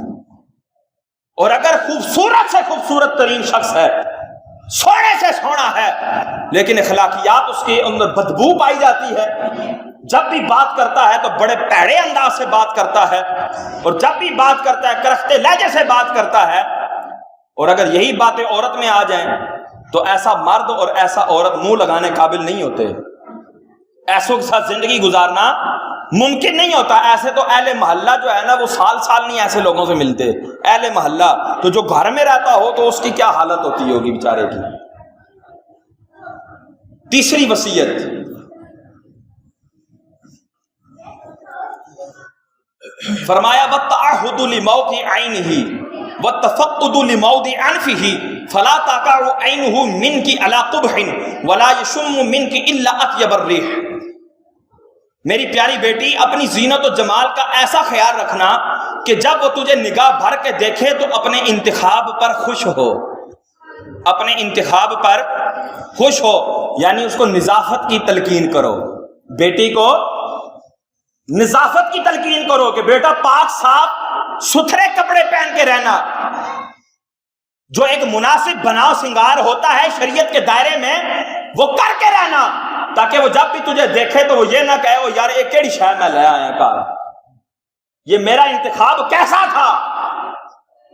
اور اگر خوبصورت سے خوبصورت ترین شخص ہے، سونے سے سونا ہے، لیکن اخلاقیات اس کے اندر بدبو پائی جاتی ہے، جب بھی بات کرتا ہے تو بڑے پیڑے انداز سے بات کرتا ہے، اور جب بھی بات کرتا ہے کرختے لہجے سے بات کرتا ہے، اور اگر یہی باتیں عورت میں آ جائیں تو ایسا مرد اور ایسا عورت منہ لگانے قابل نہیں ہوتے، ایسوں کے ساتھ زندگی گزارنا ممکن نہیں ہوتا۔ ایسے تو اہل محلہ جو ہے نا وہ سال سال نہیں ایسے لوگوں سے ملتے، اہل محلہ تو جو گھر میں رہتا ہو تو اس کی کیا حالت ہوتی ہوگی بیچارے کی۔ تیسری وصیت، فرمایا وَالتَّعَهُدُ لِمَوْضِعِ عَيْنِهِ وَالتَّفَقُّدُ لِمَوْضِعِ أَنْفِهِ فَلَا تَقَعُ عَيْنُهُ مِنْكِ عَلَى قُبْحٍ وَلَا يَشُمُّ مِنْكِ إِلَّا أَطْيَبَ الرِّيحِ۔ میری پیاری بیٹی، اپنی زینت و جمال کا ایسا خیال رکھنا کہ جب وہ تجھے نگاہ بھر کے دیکھے تو اپنے انتخاب پر خوش ہو، اپنے انتخاب پر خوش ہو، یعنی اس کو نظافت کی تلقین کرو، بیٹی کو نظافت کی تلقین کرو کہ بیٹا پاک صاف ستھرے کپڑے پہن کے رہنا، جو ایک مناسب بناؤ سنگار ہوتا ہے شریعت کے دائرے میں وہ کر کے رہنا، تاکہ وہ جب بھی تجھے دیکھے تو وہ یہ نہ کہے وہ یار ایک کیڑی شے میں لے آیا کار، یہ میرا انتخاب کیسا تھا،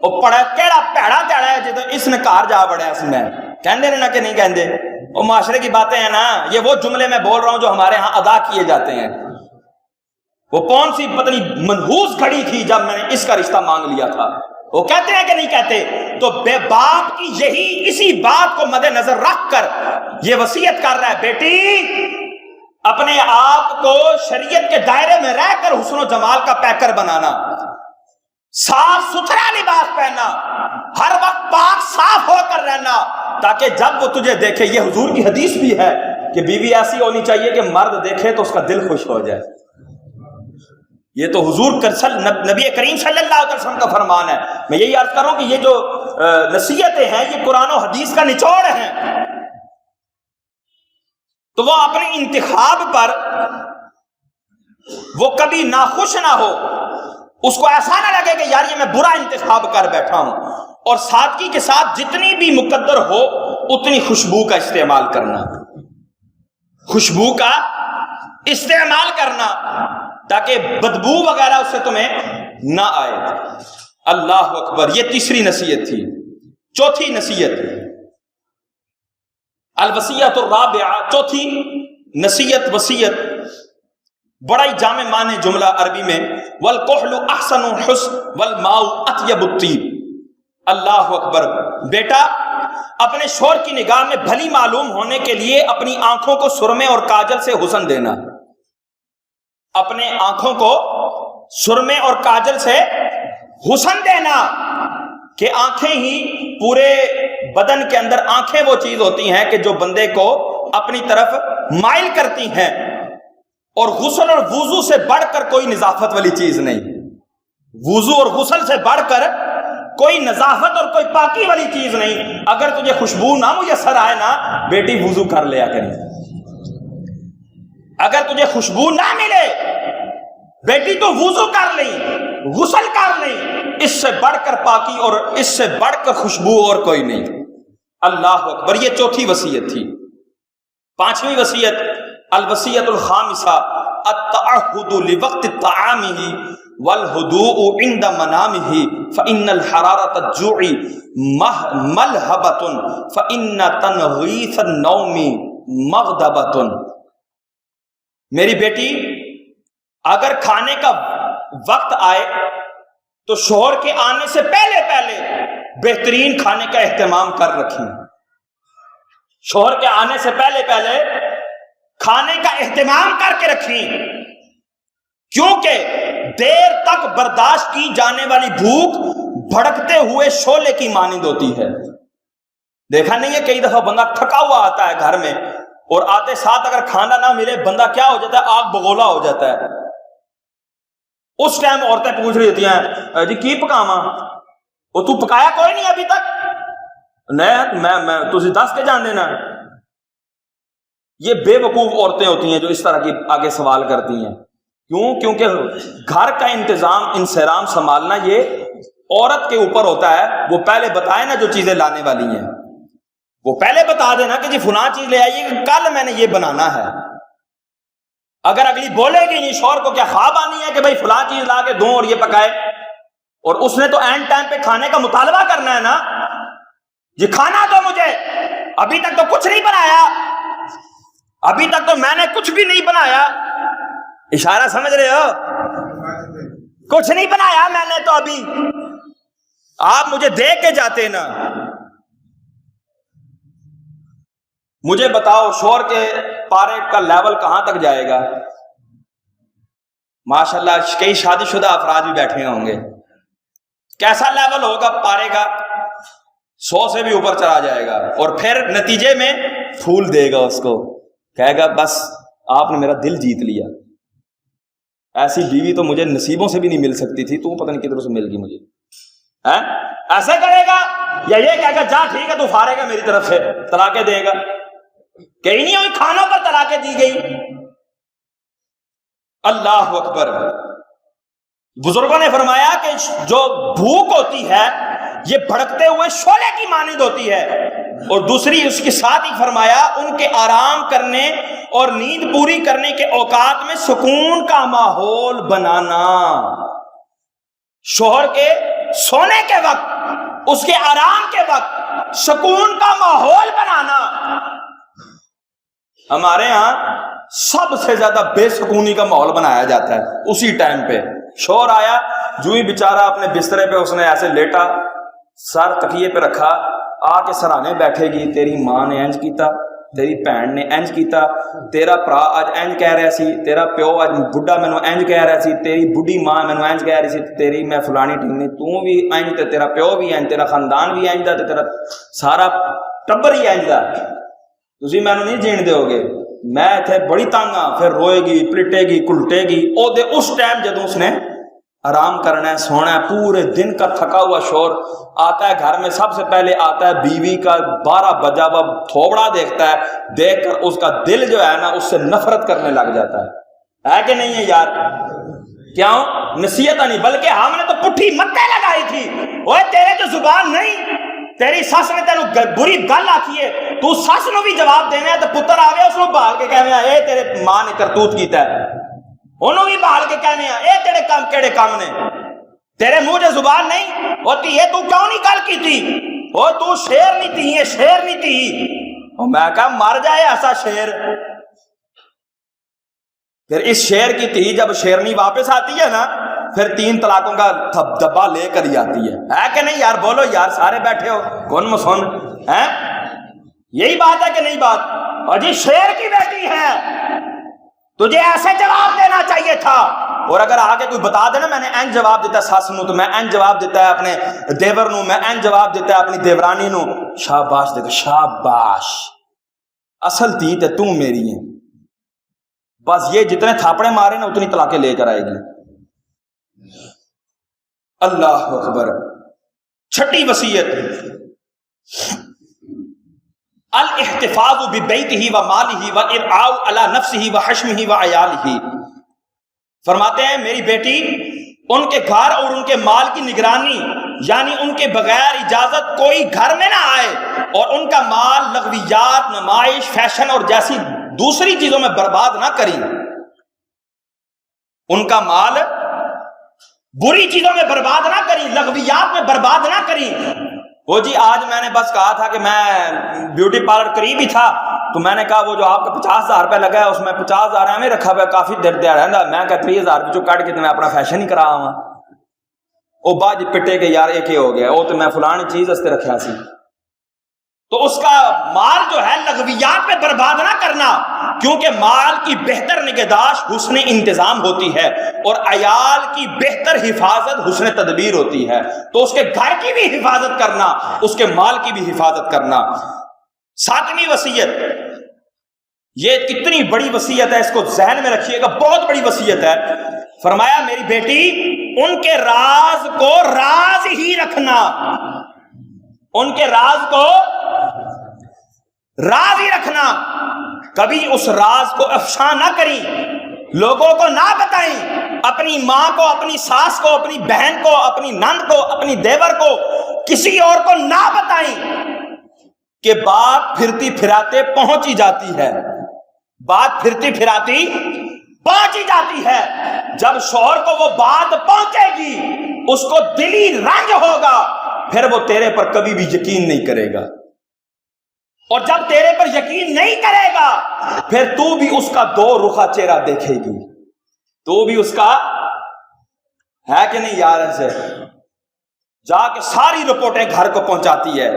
وہ پڑا کیڑا پیڑا تیڑا ہے جدو اس نے کار جا بڑھا اس میں، کہندے رہنا کہ نہیں کہندے، وہ معاشرے کی باتیں ہیں نا، یہ وہ جملے میں بول رہا ہوں جو ہمارے ہاں ادا کیے جاتے ہیں۔ وہ کون سی پتہ نہیں منحوس گھڑی تھی جب میں نے اس کا رشتہ مانگ لیا تھا. وہ کہتے ہیں کہ نہیں کہتے؟ تو بے باپ کی یہی اسی بات کو مد نظر رکھ کر یہ وصیت کر رہا ہے، بیٹی اپنے آپ کو شریعت کے دائرے میں رہ کر حسن و جمال کا پیکر بنانا، صاف ستھرا لباس پہننا، ہر وقت پاک صاف ہو کر رہنا، تاکہ جب وہ تجھے دیکھے. یہ حضور کی حدیث بھی ہے کہ بیوی ایسی ہونی چاہیے کہ مرد دیکھے تو اس کا دل خوش ہو جائے. یہ تو حضور نبی کریم صلی اللہ علیہ وسلم کا فرمان ہے. میں یہی عرض کروں کہ یہ جو نصیحتیں ہیں یہ قرآن و حدیث کا نچوڑ ہیں. تو وہ اپنے انتخاب پر وہ کبھی ناخوش نہ ہو، اس کو ایسا نہ لگے کہ یار یہ میں برا انتخاب کر بیٹھا ہوں. اور سادگی کے ساتھ جتنی بھی مقدر ہو اتنی خوشبو کا استعمال کرنا، خوشبو کا استعمال کرنا تاکہ بدبو وغیرہ اس سے تمہیں نہ آئے. اللہ اکبر. یہ تیسری نصیحت تھی. چوتھی نصیحت الوصیۃ الرابعہ، چوتھی نصیحت وصیت بڑا ہی جامع معنی جملہ عربی میں، والکحل احسن الحسن والماء اطیب الطیب. اللہ اکبر. بیٹا اپنے شوہر کی نگاہ میں بھلی معلوم ہونے کے لیے اپنی آنکھوں کو سرمے اور کاجل سے حسن دینا. اپنے آنکھوں کو سرمے اور کاجل سے حسن دینا کہ آنکھیں ہی پورے بدن کے اندر، آنکھیں وہ چیز ہوتی ہیں کہ جو بندے کو اپنی طرف مائل کرتی ہیں، اور غسل اور وضو سے بڑھ کر کوئی نظافت والی چیز نہیں. وضو اور غسل سے بڑھ کر کوئی نظافت اور کوئی پاکی والی چیز نہیں. اگر تجھے خوشبو نہ میسر آئے نا بیٹی وضو کر لیا کریں. اگر تجھے خوشبو نہ ملے بیٹی تو وضو کر لیں، غسل کر لیں. اس سے بڑھ کر پاکی اور اس سے بڑھ کر خوشبو اور کوئی نہیں. اللہ اکبر. یہ چوتھی وصیت تھی. پانچویں وصیت الوصیۃ الخامسہ التعہد لوقت طعامہ والہدوء عند منامہ فإن الحرارة الجوع ملہبۃ فإن تنغیث النوم مغدبۃ. میری بیٹی اگر کھانے کا وقت آئے تو شوہر کے آنے سے پہلے بہترین کھانے کا اہتمام کر رکھیں. شوہر کے آنے سے پہلے کھانے کا اہتمام کر کے رکھیں، کیونکہ دیر تک برداشت کی جانے والی بھوک بھڑکتے ہوئے شعلے کی مانند ہوتی ہے. دیکھا نہیں ہے کئی دفعہ بندہ تھکا ہوا آتا ہے گھر میں، اور آتے ساتھ اگر کھانا نہ ملے بندہ کیا ہو جاتا ہے؟ آگ بگولا ہو جاتا ہے. اس ٹائم عورتیں پوچھ رہی ہوتی ہیں جی کی پکاواں؟ وہ تو پکایا کوئی نہیں ابھی تک؟ نہیں میں تسی دس کے جان دینا. یہ بے وقوف عورتیں ہوتی ہیں جو اس طرح کی آگے سوال کرتی ہیں. کیوں؟ کیونکہ گھر کا انتظام انصرام سنبھالنا یہ عورت کے اوپر ہوتا ہے. وہ پہلے بتائے نا جو چیزیں لانے والی ہیں، وہ پہلے بتا دینا کہ جی فلاں چیز لے آئیے کہ کل میں نے یہ بنانا ہے. اگر اگلی بولے گی نہیں شوہر کو کیا خواب آنی ہے کہ بھائی فلاں چیز لا کے دوں اور یہ پکائے، اور اس نے تو اینڈ ٹائم پہ کھانے کا مطالبہ کرنا ہے نا، یہ کھانا دو مجھے، ابھی تک تو کچھ نہیں بنایا، ابھی تک تو میں نے کچھ بھی نہیں بنایا. اشارہ سمجھ رہے ہو؟ کچھ نہیں بنایا میں نے تو ابھی، آپ مجھے دے کے جاتے نا. مجھے بتاؤ شوہر کے پارے کا لیول کہاں تک جائے گا؟ ماشاءاللہ کئی شادی شدہ افراد بھی بیٹھے ہوں گے. کیسا لیول ہوگا پارے کا؟ 100 سے بھی اوپر چلا جائے گا. اور پھر نتیجے میں پھول دے گا اس کو، کہے گا بس آپ نے میرا دل جیت لیا. ایسی بیوی تو مجھے نصیبوں سے بھی نہیں مل سکتی تھی، تو پتہ نہیں کدھر سے مل گئی مجھے. ایسے کرے گا یا یہ کہے گا جا ٹھیک ہے تو فارغ ہے میری طرف سے، طلاقیں دے گا؟ کہیں نہیں ہوئی کھانوں پر طلاقیں دی گئی. اللہ اکبر. بزرگوں نے فرمایا کہ جو بھوک ہوتی ہے یہ بھڑکتے ہوئے شعلے کی مانند ہوتی ہے، اور دوسری اس کے ساتھ ہی فرمایا ان کے آرام کرنے اور نیند پوری کرنے کے اوقات میں سکون کا ماحول بنانا. شوہر کے سونے کے وقت، اس کے آرام کے وقت سکون کا ماحول بنانا. ہمارے ہاں سب سے زیادہ بے سکونی کا ماحول بنایا جاتا ہے اسی ٹائم پہ شور آیا، جو ہی بیچارہ اپنے بسترے پہ اس نے ایسے لیٹا، سر تکیے پہ رکھا، آ کے سرانے بیٹھے گی، تیری ماں نے انج کیتا، تیری بھن نے انج کیتا، تیرا پرا اج انج کہہ رہا سی، تیرا پیو اج بڈھا مینوں انج کہہ رہا سی، تیری بڈھی ماں مینوں انج کہہ رہی سی، تیری میں فلانی ٹھنگنی، تو بھی انج تے تیرا پیو بھی انج، تیرا خاندان بھی انج دا تے تیرا سارا ٹبر ہی انج دا، تسی مینوں نہیں جین دیو گے، میں اتنے بڑی تنگ ہاں۔ پھر روئے گی، پلٹے گی، کلٹے گی، او دے اس ٹائم جدوں اس نے آرام کرنا ہے، سونا ہے، پورے دن کا تھکا ہوا شور آتا ہے گھر میں، سب سے پہلے آتا ہے بیوی کا 12 بجا ہوا تھوبڑا دیکھتا ہے، دیکھ کر اس کا دل جو ہے نا اس سے نفرت کرنے لگ جاتا ہے کہ نہیں ہے یار؟ کیوں؟ نصیحت نہیں، بلکہ ہم نے تو پٹھی متے لگائی تھی، اوے تیرے جو زبان نہیں، تیری سس نے تینوں بری گل آکھی ہے، تو سس نو بھی جواب دینا ہے، تو پتر آوے اس نو بھال کے کہنا ہے اے تیرے ماں نے کرتوت کیتا ہے، انہوں بھی بھال کے کہنے ہیں اے تیرے کام کیڑے کام نے، تیرے منہ جو زبان نہیں ہوتی ہے، تو کیوں نہیں گل کی تھی؟ او تو شیر نہیں تھی، یہ شیر نہیں تھی۔ اور میں کہا مر جائے ایسا شیر۔ پھر اس شیر کی تھی جب شیرنی واپس آتی ہے نا، پھر 3 طلاقوں کا ڈبہ لے کر ہی آتی ہے کہ نہیں یار؟ بولو یار، سارے بیٹھے ہو، کون مسن ہے؟ یہی بات ہے کہ نہیں بات؟ اور جی شیر کی بیٹی ہے، تجھے ایسے جواب دینا چاہیے تھا۔ اور اگر آگے کوئی بتا دے نا میں نے این جواب دیتا ہے ساس نو، تو میں این جواب دیتا ہے اپنے دیور نو، میں این جواب دیتا ہے اپنی دیورانی نو، شاباش دیکھ، شاباش، اصل تھی تے تو میری ہے، بس یہ جتنے تھاپڑے مارے نا اتنی طلاقیں لے کر آئے گی۔ اللہ اکبر۔ چھٹی وصیت، الاحتفاظ ببیتہ ومالہ وارعاء علی نفسہ وحشمہ وعیالہ۔ فرماتے ہیں میری بیٹی ان کے گھر اور ان کے مال کی نگرانی، یعنی ان کے بغیر اجازت کوئی گھر میں نہ آئے، اور ان کا مال لغویات، نمائش، فیشن اور جیسی دوسری چیزوں میں برباد نہ کریں، ان کا مال بری چیزوں میں برباد نہ کریں، لغویات میں برباد نہ کریں۔ وہ جی آج میں نے بس کہا تھا کہ میں بیوٹی پارلر قریب ہی تھا، تو میں نے کہا وہ جو آپ کا 50,000 روپے لگا ہے اس میں 50,000 ہمیں رکھا ہوا کافی دیر دیا رہندا، میں کہا 30,000 بچوں کٹ کے تو میں اپنا فیشن ہی کرا ہوا، وہ بعد پٹے کے یار ایک ہی ہو گیا، وہ تو میں فلانی چیز اس تے رکھا سی۔ تو اس کا مال جو ہے لغویات میں برباد نہ کرنا، کیونکہ مال کی بہتر نگہداشت حسن انتظام ہوتی ہے، اور عیال کی بہتر حفاظت حسن تدبیر ہوتی ہے، تو اس کے گھر کی بھی حفاظت کرنا، اس کے مال کی بھی حفاظت کرنا۔ 7ویں وصیت، یہ کتنی بڑی وصیت ہے، اس کو ذہن میں رکھیے گا، بہت بڑی وصیت ہے۔ فرمایا میری بیٹی ان کے راز کو راز ہی رکھنا، ان کے راز کو راز ہی رکھنا، کبھی اس راز کو افشا نہ کریں، لوگوں کو نہ بتائیں، اپنی ماں کو، اپنی ساس کو، اپنی بہن کو، اپنی نند کو، اپنی دیور کو، کسی اور کو نہ بتائیں، کہ بات پھرتی پھراتے پہنچ ہی جاتی ہے، بات پھرتی پھراتی پہنچ ہی جاتی ہے۔ جب شوہر کو وہ بات پہنچے گی، اس کو دلی رنج ہوگا، پھر وہ تیرے پر کبھی بھی یقین نہیں کرے گا، اور جب تیرے پر یقین نہیں کرے گا پھر تو بھی اس کا 2 رخا چہرہ دیکھے گی، تو بھی اس کا ہے کہ نہیں یار؟ ایسے جا کے ساری رپورٹیں گھر کو پہنچاتی ہے،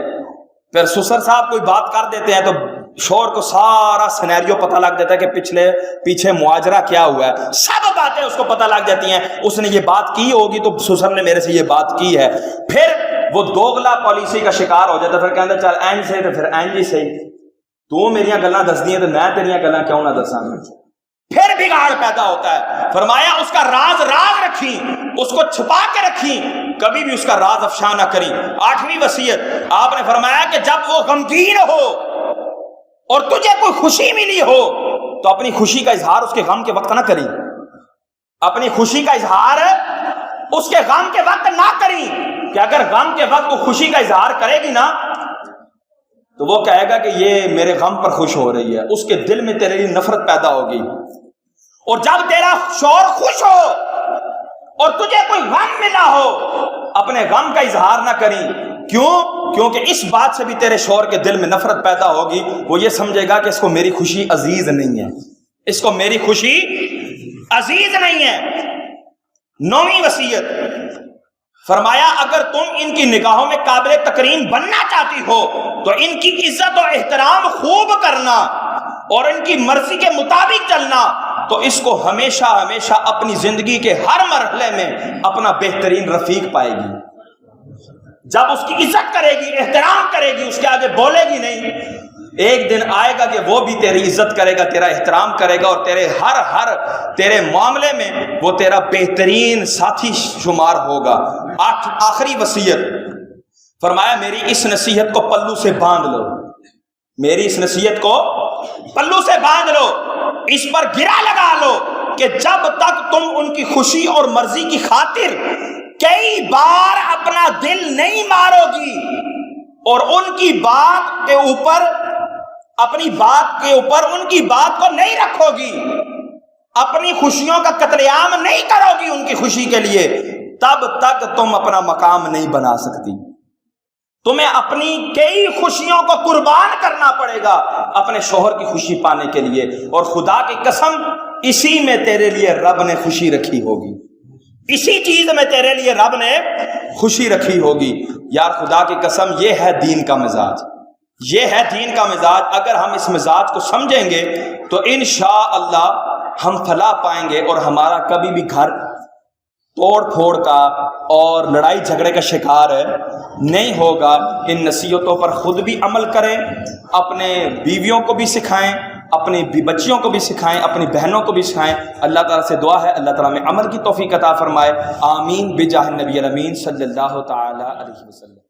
پھر سسر صاحب کوئی بات کر دیتے ہیں تو شوہر کو سارا سینیریو پتہ لگ جاتا ہے کہ پیچھے مواجرہ کیا ہوا ہے، سب باتیں اس کو پتہ لگ جاتی ہیں، اس نے یہ بات کی ہوگی تو سسر نے میرے سے یہ بات کی ہے، پھر وہ دوگلا پالیسی کا شکار ہو جاتا ہے، پھر کہتا چل اینج سے تو پھر اینج ہی صحیح، تو میریاں گلاں دس دیاں تو میں تیریاں گلاں کیوں نہ دساں، پھر بگاڑ پیدا ہوتا ہے۔ فرمایا اس کا راز راز رکھیں، اس کو چھپا کے رکھیں، کبھی بھی اس کا راز افشا نہ کریں۔ 8ویں وصیت، آپ نے فرمایا کہ جب وہ غمگین ہو اور تجھے کوئی خوشی ملی ہو تو اپنی خوشی کا اظہار اس کے غم کے وقت نہ کریں، اپنی خوشی کا اظہار اس کے غم کے وقت نہ کریں، کہ اگر غم کے وقت وہ خوشی کا اظہار کرے گی نا تو وہ کہے گا کہ یہ میرے غم پر خوش ہو رہی ہے، اس کے دل میں تیرے لیے نفرت پیدا ہوگی۔ اور جب تیرا شوہر خوش ہو اور تجھے کوئی غم ملا ہو، اپنے غم کا اظہار نہ کریں، کیوں؟ کیونکہ اس بات سے بھی تیرے شوہر کے دل میں نفرت پیدا ہوگی، وہ یہ سمجھے گا کہ اس کو میری خوشی عزیز نہیں ہے، اس کو میری خوشی عزیز نہیں ہے۔ 9ویں وصیت فرمایا اگر تم ان کی نگاہوں میں قابل تکریم بننا چاہتی ہو تو ان کی عزت و احترام خوب کرنا اور ان کی مرضی کے مطابق چلنا، تو اس کو ہمیشہ ہمیشہ اپنی زندگی کے ہر مرحلے میں اپنا بہترین رفیق پائے گی۔ جب اس کی عزت کرے گی، احترام کرے گی، اس کے آگے بولے گی نہیں، ایک دن آئے گا کہ وہ بھی تیری عزت کرے گا، تیرا احترام کرے گا، اور تیرے ہر تیرے معاملے میں وہ تیرا بہترین ساتھی شمار ہوگا۔ آخری وصیت فرمایا میری اس نصیحت کو پلو سے باندھ لو، میری اس نصیحت کو پلو سے باندھ لو، اس پر گرا لگا لو کہ جب تک تم ان کی خوشی اور مرضی کی خاطر کئی بار اپنا دل نہیں مارو گی اور ان کی بات کے اوپر اپنی بات کے اوپر ان کی بات کو نہیں رکھو گی، اپنی خوشیوں کا قتل عام نہیں کرو گی ان کی خوشی کے لیے، تب تک تم اپنا مقام نہیں بنا سکتی۔ تمہیں اپنی کئی خوشیوں کو قربان کرنا پڑے گا اپنے شوہر کی خوشی پانے کے لیے، اور خدا کی قسم اسی میں تیرے لیے رب نے خوشی رکھی ہوگی، اسی چیز میں تیرے لیے رب نے خوشی رکھی ہوگی۔ یار خدا کی قسم یہ ہے دین کا مزاج، یہ ہے دین کا مزاج۔ اگر ہم اس مزاج کو سمجھیں گے تو انشاءاللہ ہم فلاح پائیں گے، اور ہمارا کبھی بھی گھر توڑ پھوڑ کا اور لڑائی جھگڑے کا شکار نہیں ہوگا۔ ان نصیحتوں پر خود بھی عمل کریں، اپنے بیویوں کو بھی سکھائیں، اپنی بچیوں کو بھی سکھائیں، اپنی بہنوں کو بھی سکھائیں۔ اللہ تعالیٰ سے دعا ہے اللہ تعالیٰ میں عمل کی توفیق عطا فرمائے۔ آمین بجاہ النبی الامین صلی اللہ تعالی علیہ وسلم۔